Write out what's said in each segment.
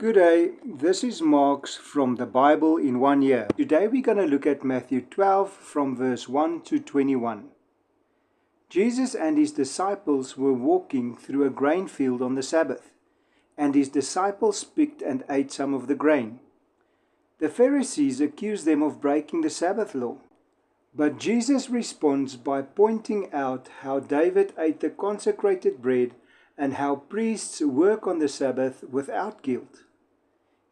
Good day, this is Marx from the Bible in 1 year. Today we're going to look at Matthew 12 from verse 1 to 21. Jesus and his disciples were walking through a grain field on the Sabbath, and his disciples picked and ate some of the grain. The Pharisees accused them of breaking the Sabbath law, but Jesus responds by pointing out how David ate the consecrated bread and how priests work on the Sabbath without guilt.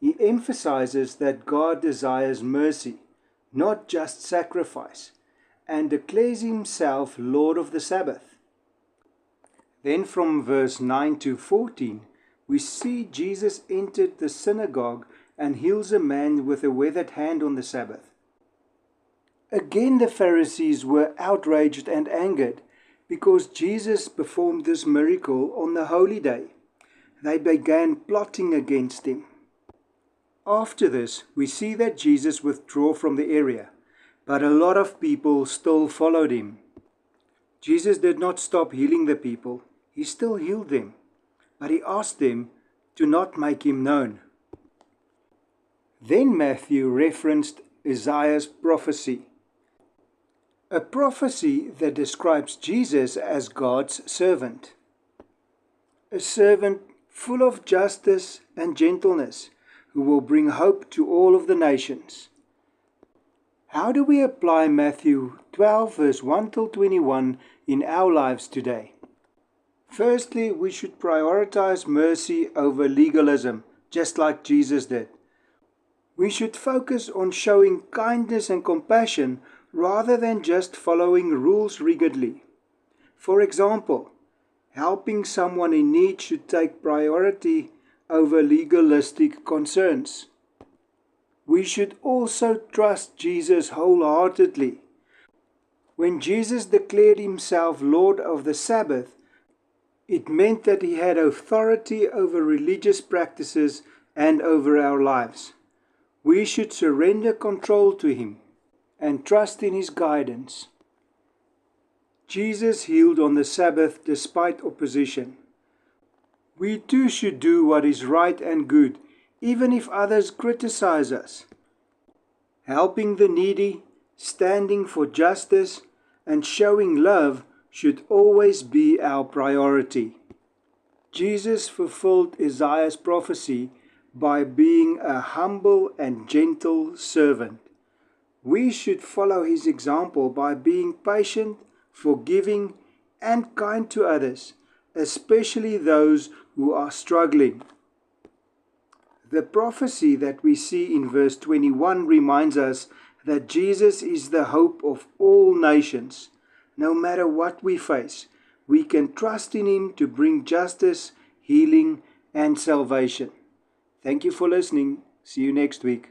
He emphasizes that God desires mercy, not just sacrifice, and declares himself Lord of the Sabbath. Then from verse 9 to 14, we see Jesus entered the synagogue and heals a man with a withered hand on the Sabbath. Again the Pharisees were outraged and angered because Jesus performed this miracle on the holy day. They began plotting against him. After this, we see that Jesus withdrew from the area, but a lot of people still followed him. Jesus did not stop healing the people, he still healed them, but he asked them to not make him known. Then Matthew referenced Isaiah's prophecy, a prophecy that describes Jesus as God's servant, a servant full of justice and gentleness, who will bring hope to all of the nations. How do we apply Matthew 12 verse 1 till 21 in our lives today? Firstly, we should prioritize mercy over legalism, just like Jesus did. We should focus on showing kindness and compassion rather than just following rules rigidly. For example, helping someone in need should take priority over legalistic concerns. We should also trust Jesus wholeheartedly. When Jesus declared himself Lord of the Sabbath, it meant that he had authority over religious practices and over our lives. We should surrender control to him and trust in his guidance. Jesus healed on the Sabbath despite opposition. We too should do what is right and good, even if others criticize us. Helping the needy, standing for justice, and showing love should always be our priority. Jesus fulfilled Isaiah's prophecy by being a humble and gentle servant. We should follow his example by being patient, forgiving, and kind to others, especially those who are struggling. The prophecy that we see in verse 21 reminds us that Jesus is the hope of all nations. No matter what we face, we can trust in him to bring justice, healing, and salvation. Thank you for listening. See you next week.